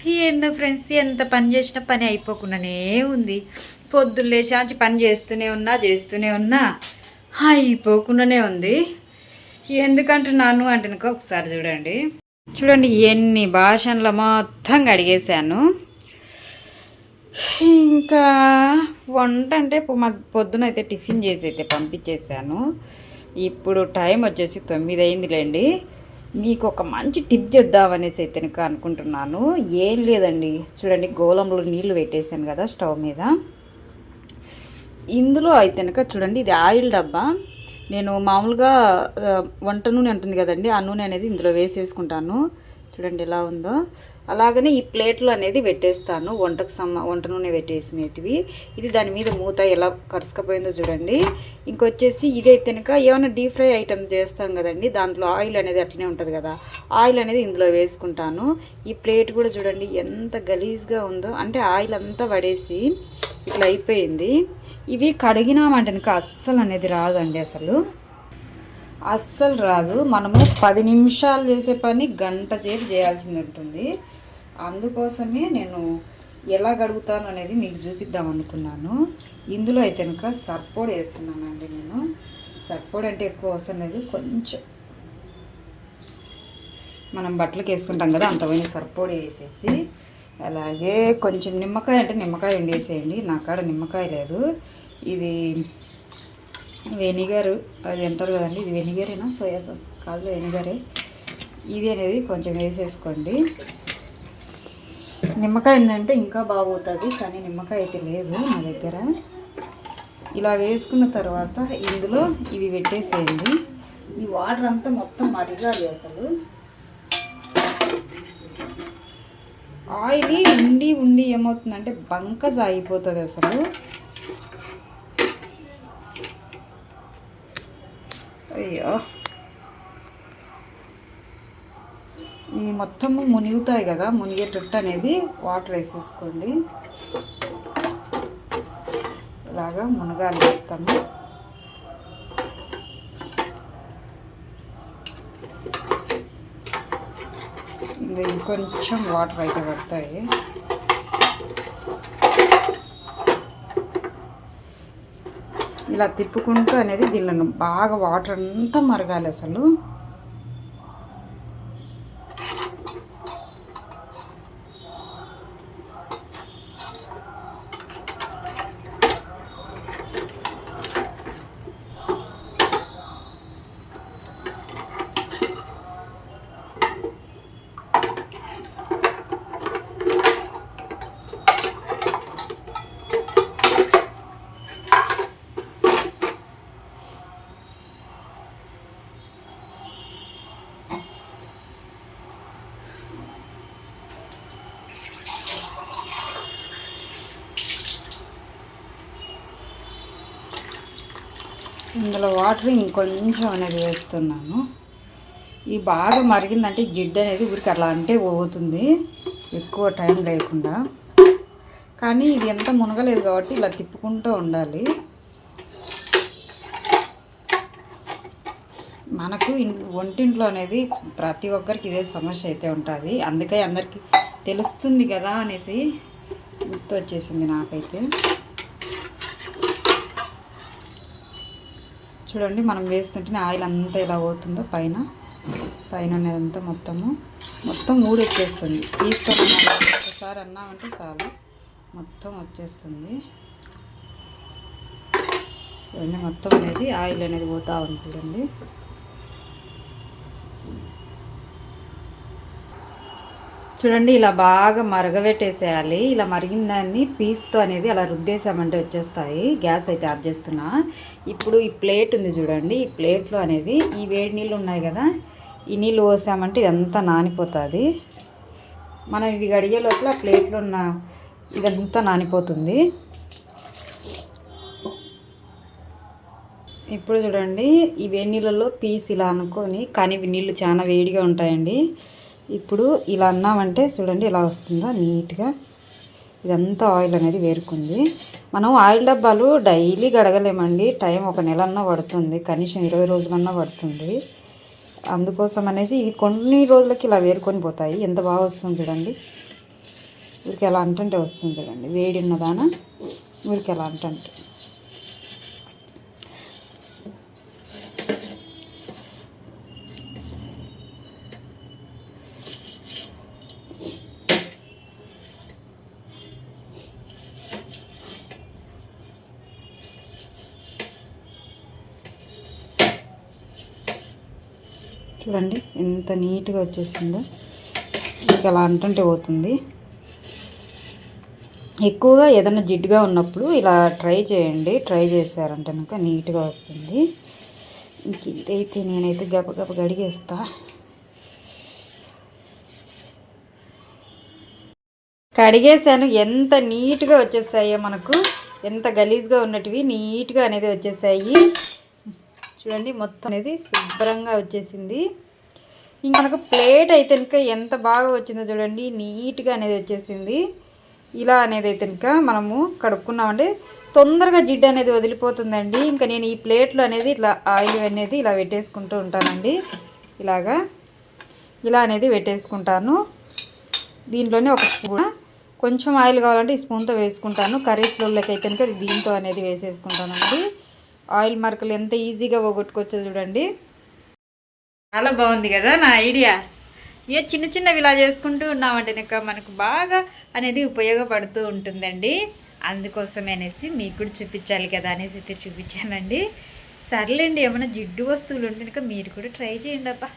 ఏందో ఫ్రెండ్స్, ఎంత పని చేసినా పని అయిపోకుండానే ఉంది. పొద్దున్న లేచాంచి పని చేస్తూనే ఉన్నా అయిపోకుండానే ఉంది. ఎందుకంటున్నాను అంటే ఒకసారి చూడండి ఎన్ని భాషణలు మొత్తం కడిగేశాను. ఇంకా వంట అంటే పొద్దున అయితే టిఫిన్ చేసి అయితే పంపించేశాను. ఇప్పుడు టైం వచ్చేసి 9 అయిందిలేండి. మీకు ఒక మంచి టిప్ చేద్దామనేసి అయితే అనుకుంటున్నాను. ఏం లేదండి, చూడండి గోళంలో నీళ్లు పెట్టేశాను కదా స్టవ్ మీద. ఇందులో అయితే చూడండి, ఇది ఆయిల్ డబ్బా. నేను మామూలుగా వంట నూనె ఉంటుంది కదండి, ఆ నూనె అనేది ఇందులో వేసేసుకుంటాను. చూడండి ఎలా ఉందో. అలాగనే ఈ ప్లేట్లు అనేది పెట్టేస్తాను, వంట నూనె పెట్టేసినవి. ఇది దాని మీద మూత ఎలా కరుసుకపోయిందో చూడండి. ఇంకొచ్చేసి ఇదైతే ఏమైనా డీప్ ఫ్రై ఐటమ్ చేస్తాం కదండి, దాంట్లో ఆయిల్ అనేది అట్లనే ఉంటుంది కదా, ఆయిల్ అనేది ఇందులో వేసుకుంటాను. ఈ ప్లేట్ కూడా చూడండి ఎంత గలీజ్గా ఉందో, అంటే ఆయిల్ అంతా పడేసి ఇట్లా అయిపోయింది. ఇవి కడిగినామంటే అస్సలు అనేది రాదండి, అస్సలు రాదు. మనము 10 నిమిషాలు చేసే పని గంట సేపు చేయాల్సి ఉంటుంది. అందుకోసమే నేను ఎలా కడుగుతాను అనేది మీకు చూపిద్దాం అనుకున్నాను. ఇందులో అయితే సర్పొడి వేస్తున్నానండి. నేను సర్పొడి అంటే ఎక్కువ అవసరం లేదు, కొంచెం మనం బట్టలకు వేసుకుంటాం కదా అంతమైన సర్పొడి వేసేసి, అలాగే కొంచెం నిమ్మకాయ అంటే నిమ్మకాయ వేసేయండి. నా కాడ నిమ్మకాయ లేదు. ఇది వెనిగర్ అది అంటారు కదండి, ఇది వెనిగరేనా సోయా సాస్ కాదు, వెనిగరే. ఇది అనేది కొంచెం వేసేసుకోండి. నిమ్మకాయ ఏంటంటే ఇంకా బాగుతుంది, కానీ నిమ్మకాయ అయితే లేదు నా దగ్గర. ఇలా వేసుకున్న తర్వాత ఇందులో ఇవి పెట్టేసేయండి. ఈ వాటర్ అంతా మొత్తం మరిగాలి. ఆయిల్ ఉండి ఉండి ఏమవుతుందంటే బంకజ్ అయిపోతుంది. అయ్యో, ఈ మొత్తము మునిగుతాయి కదా, మునిగేటట్టు అనేది వాటర్ వేసేసుకోండి. ఇలాగా మునగాలి మొత్తము. ఇంకా ఇంకొంచెం వాటర్ అయితే పడతాయి. ఇలా తిప్పుకుంటూ అనేది దీనిలో బాగా వాటర్ అంతా మరగాలి. ఇందులో వాటర్ ఇంకొంచెం అనేది వేస్తున్నాను. ఇవి బాగా మరిగిందంటే జిడ్డు అనేది ఊరికి అట్లా అంటే పోతుంది, ఎక్కువ టైం లేకుండా. కానీ ఇది ఎంత మునగలేదు కాబట్టి ఇలా తిప్పుకుంటూ ఉండాలి. మనకు వంటింట్లో అనేది ప్రతి ఒక్కరికి ఇదే సమస్య అయితే ఉంటుంది. అందుకే అందరికీ తెలుస్తుంది కదా అనేసి గుర్తు వచ్చేసింది నాకైతే. చూడండి, మనం వేస్తుంటేనే ఆయిల్ అంతా ఇలా పోతుందో పైన అనేదంతా మొత్తం ఊడొచ్చేస్తుంది. తీసుకొని ఒకసారి అన్నామంటే చాలు, మొత్తం వచ్చేస్తుంది. చూడండి, మొత్తం అనేది ఆయిల్ అనేది పోతా ఉంది. చూడండి, చూడండి ఇలా బాగా మరగబెట్టేసేయాలి. ఇలా మరిగిన దాన్ని పీస్తో అనేది అలా రుద్దేసామంటే వచ్చేస్తాయి. గ్యాస్ అయితే ఆఫ్ చేస్తున్నా. ఇప్పుడు ఈ ప్లేట్ ఉంది చూడండి, ఈ ప్లేట్లో అనేది ఈ వేడి నీళ్ళు ఉన్నాయి కదా, ఈ నీళ్ళు పోసామంటే ఇదంతా నానిపోతుంది. మనం ఇవి గడిగే లోపల ప్లేట్లో ఉన్న ఇదంతా నానిపోతుంది. ఇప్పుడు చూడండి, ఈ వేడి నీళ్ళలో పీస్ ఇలా అనుకొని, కానీ ఇవి నీళ్ళు చాలా వేడిగా ఉంటాయండి. ఇప్పుడు ఇలా అన్నామంటే చూడండి ఇలా వస్తుందా నీట్గా. ఇదంతా ఆయిల్ అనేది వేరుకుంది. మనం ఆయిల్ డబ్బాలు డైలీ గడగలేమండి, టైం ఒక నెలన్నా పడుతుంది, కనీసం 20 రోజులన్నా పడుతుంది. అందుకోసం అనేసి ఇవి కొన్ని రోజులకి ఇలా వేరుకొని పోతాయి. ఎంత బాగా వస్తుంది చూడండి. ఊరికి ఎలా అంటుంటే వస్తుంది చూడండి, వేడి ఉన్నదాన ఊరికి ఎలా అంటుంటే. చూడండి ఎంత నీట్గా వచ్చేసిందో, మీకు అలా అంటుంటే పోతుంది. ఎక్కువగా ఏదైనా జిడ్డుగా ఉన్నప్పుడు ఇలా ట్రై చేయండి, ట్రై చేశారంటే కనుక నీట్గా వస్తుంది. ఇంక ఇదైతే నేనైతే గబగబ కడిగేస్తా. కడిగేసాను, ఎంత నీట్గా వచ్చేసాయో మనకు, ఎంత గలీజ్గా ఉన్నటివి నీట్గా అనేది వచ్చేసాయి. చూడండి మొత్తం అనేది శుభ్రంగా వచ్చేసింది. ఇంకా మనకు ప్లేట్ అయితే ఇంకా ఎంత బాగా వచ్చిందో చూడండి, నీట్గా అనేది వచ్చేసింది. ఇలా అనేది అయితే ఇంకా మనము కడుక్కున్నామంటే తొందరగా జిడ్డు అనేది వదిలిపోతుందండి. ఇంకా నేను ఈ ప్లేట్లో అనేది ఇట్లా ఆయిల్ అనేది ఇలా పెట్టేసుకుంటూ ఉంటానండి. ఇలా అనేది పెట్టేసుకుంటాను. దీంట్లోనే ఒక స్పూన్ కొంచెం ఆయిల్ కావాలంటే ఈ స్పూన్తో వేసుకుంటాను. కర్రీస్లోకి అయితే కనుక దీంతో అనేది వేసేసుకుంటానండి. ఆయిల్ మరకలు ఎంత ఈజీగా పోగొట్టుకోవచ్చో చూడండి. చాలా బాగుంది కదా నా ఐడియా. ఏ చిన్న చిన్నవి ఇలా చేసుకుంటూ ఉన్నామంటే కనుక మనకు బాగా అనేది ఉపయోగపడుతూ ఉంటుందండి. అందుకోసమే అనేసి మీకు కూడా చూపించాలి కదా అనేసి అయితే చూపించానండి. సర్లేండి, ఏమైనా జిడ్డు వస్తువులు ఉంటే కనుక మీరు కూడా ట్రై చేయండి అబ్బా.